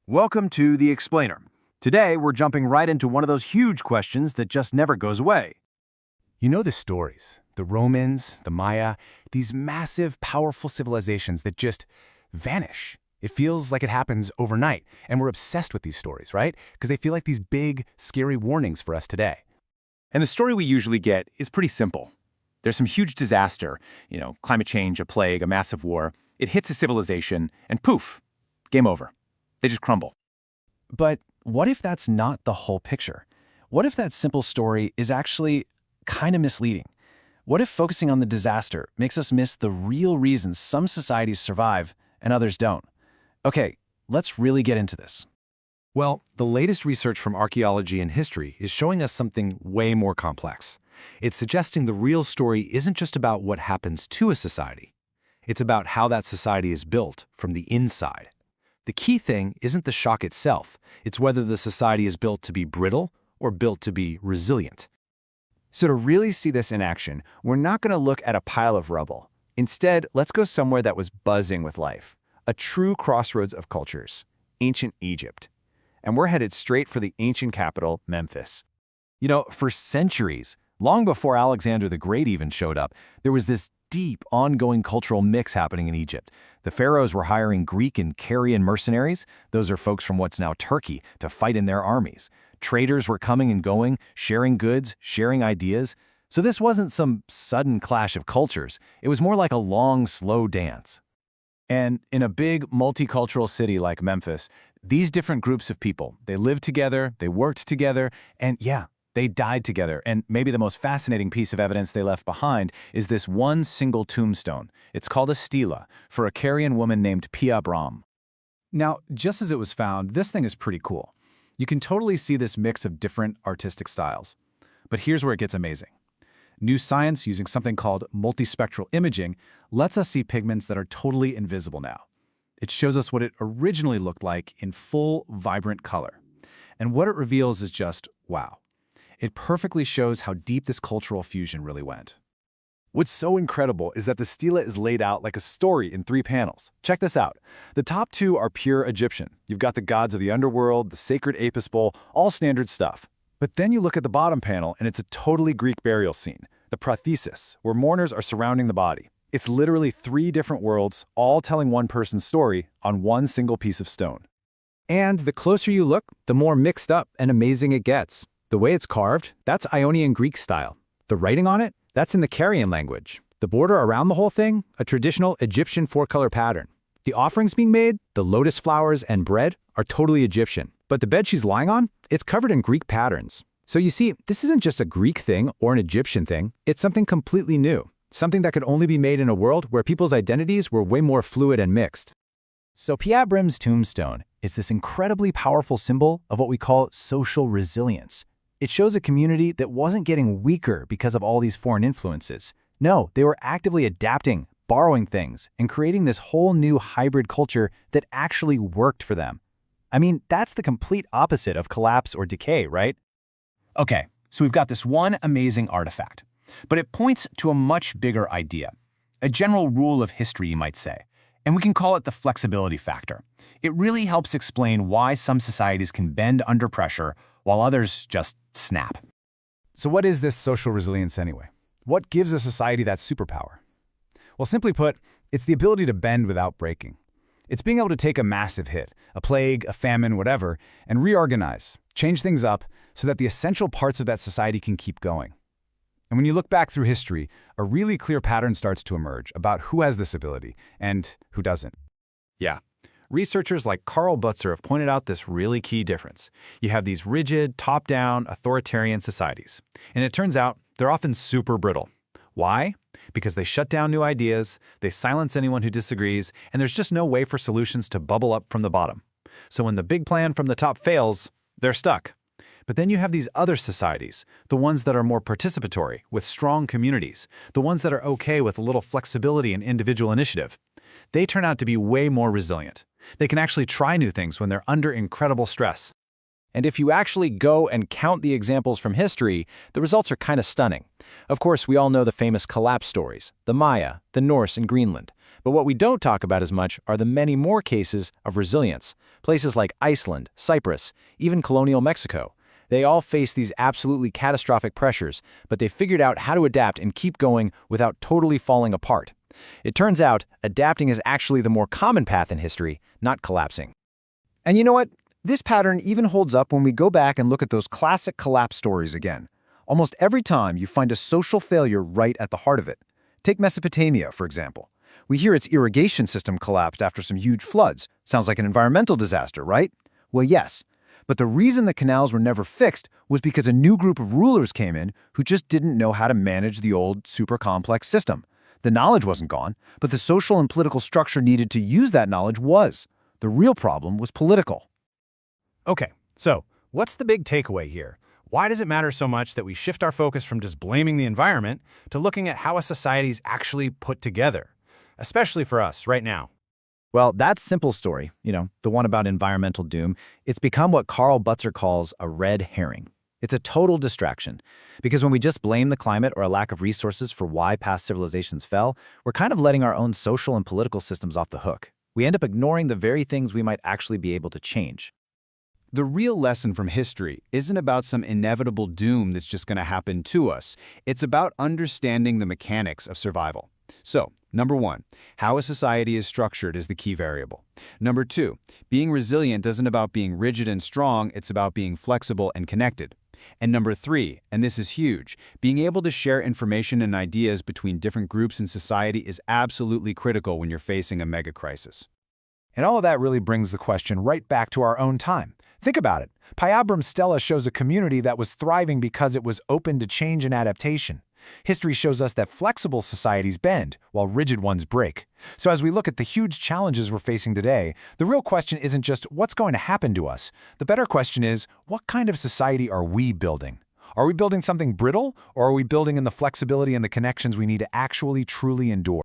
Welcome to The Explainer. Today, we're jumping right into one of those huge questions that just never goes away. You know the stories, the Romans, the Maya, these massive, powerful civilizations that just vanish. It feels like it happens overnight, and we're obsessed with these stories, right? Because they feel like these big, scary warnings for us today. And the story we usually get is pretty simple. There's some huge disaster, climate change, a plague, a massive war. It hits a civilization, and poof, game over. They just crumble. But what if that's not the whole picture? What if that simple story is actually kind of misleading? What if focusing on the disaster makes us miss the real reasons some societies survive and others don't? Okay, let's really get into this. Well, the latest research from archaeology and history is showing us something way more complex. It's suggesting the real story isn't just about what happens to a society. It's about how that society is built from the inside. The key thing isn't the shock itself, it's whether the society is built to be brittle or built to be resilient. So to really see this in action, we're not going to look at a pile of rubble. Instead, let's go somewhere that was buzzing with life. A true crossroads of cultures, ancient Egypt. And we're headed straight for the ancient capital, Memphis. You know, for centuries, long before Alexander the Great even showed up, there was this deep, ongoing cultural mix happening in Egypt. The pharaohs were hiring Greek and Carian mercenaries. Those are folks from what's now Turkey to fight in their armies. Traders were coming and going, sharing goods, sharing ideas. So this wasn't some sudden clash of cultures. It was more like a long, slow dance. And in a big, multicultural city like Memphis, these different groups of people, they lived together, they worked together, and they died together. And maybe the most fascinating piece of evidence they left behind is this one single tombstone. It's called a stela, for a Carian woman named Pia Brahm. Now, just as it was found, this thing is pretty cool. You can totally see this mix of different artistic styles. But here's where it gets amazing. New science, using something called multispectral imaging, lets us see pigments that are totally invisible now. It shows us what it originally looked like in full, vibrant color. And what it reveals is just wow. It perfectly shows how deep this cultural fusion really went. What's so incredible is that the stela is laid out like a story in 3 panels. Check this out. The top 2 are pure Egyptian. You've got the gods of the underworld, the sacred Apis bowl, all standard stuff. But then you look at the bottom panel and it's a totally Greek burial scene, the prothesis, where mourners are surrounding the body. It's literally 3 different worlds, all telling one person's story on one single piece of stone. And the closer you look, the more mixed up and amazing it gets. The way it's carved, that's Ionian Greek style. The writing on it, that's in the Carian language. The border around the whole thing, a traditional Egyptian 4-color pattern. The offerings being made, the lotus flowers and bread, are totally Egyptian. But the bed she's lying on, it's covered in Greek patterns. So you see, this isn't just a Greek thing or an Egyptian thing. It's something completely new. Something that could only be made in a world where people's identities were way more fluid and mixed. So Pia Brahm's tombstone is this incredibly powerful symbol of what we call social resilience. It shows a community that wasn't getting weaker because of all these foreign influences. No, they were actively adapting, borrowing things, and creating this whole new hybrid culture that actually worked for them. I mean, that's the complete opposite of collapse or decay, right? Okay, so we've got this one amazing artifact, but it points to a much bigger idea, a general rule of history, you might say, and we can call it the flexibility factor. It really helps explain why some societies can bend under pressure while others just snap. So what is this social resilience anyway? What gives a society that superpower? Well, simply put, it's the ability to bend without breaking. It's being able to take a massive hit, a plague, a famine, whatever, and reorganize, change things up so that the essential parts of that society can keep going. And when you look back through history, a really clear pattern starts to emerge about who has this ability and who doesn't. Yeah. Researchers like Carl Butzer have pointed out this really key difference. You have these rigid, top-down, authoritarian societies. And it turns out they're often super brittle. Why? Because they shut down new ideas, they silence anyone who disagrees, and there's just no way for solutions to bubble up from the bottom. So when the big plan from the top fails, they're stuck. But then you have these other societies, the ones that are more participatory, with strong communities, the ones that are okay with a little flexibility and individual initiative. They turn out to be way more resilient. They can actually try new things when they're under incredible stress. And if you actually go and count the examples from history, the results are kind of stunning. Of course, we all know the famous collapse stories, the Maya, the Norse, and Greenland. But what we don't talk about as much are the many more cases of resilience. Places like Iceland, Cyprus, even colonial Mexico. They all face these absolutely catastrophic pressures, but they figured out how to adapt and keep going without totally falling apart. It turns out, adapting is actually the more common path in history, not collapsing. And you know what? This pattern even holds up when we go back and look at those classic collapse stories again. Almost every time you find a social failure right at the heart of it. Take Mesopotamia, for example. We hear its irrigation system collapsed after some huge floods. Sounds like an environmental disaster, right? Well, yes. But the reason the canals were never fixed was because a new group of rulers came in who just didn't know how to manage the old, super complex system. The knowledge wasn't gone, but the social and political structure needed to use that knowledge was. The real problem was political. Okay, so what's the big takeaway here? Why does it matter so much that we shift our focus from just blaming the environment to looking at how a society is actually put together, especially for us right now? Well, that simple story, the one about environmental doom, it's become what Karl Butzer calls a red herring. It's a total distraction, because when we just blame the climate or a lack of resources for why past civilizations fell, we're kind of letting our own social and political systems off the hook. We end up ignoring the very things we might actually be able to change. The real lesson from history isn't about some inevitable doom that's just going to happen to us. It's about understanding the mechanics of survival. So, number 1, how a society is structured is the key variable. Number 2, being resilient isn't about being rigid and strong, it's about being flexible and connected. And number 3, and this is huge, being able to share information and ideas between different groups in society is absolutely critical when you're facing a mega crisis. And all of that really brings the question right back to our own time. Think about it. Payabrum Stella shows a community that was thriving because it was open to change and adaptation. History shows us that flexible societies bend, while rigid ones break. So as we look at the huge challenges we're facing today, the real question isn't just what's going to happen to us. The better question is, what kind of society are we building? Are we building something brittle, or are we building in the flexibility and the connections we need to actually truly endure?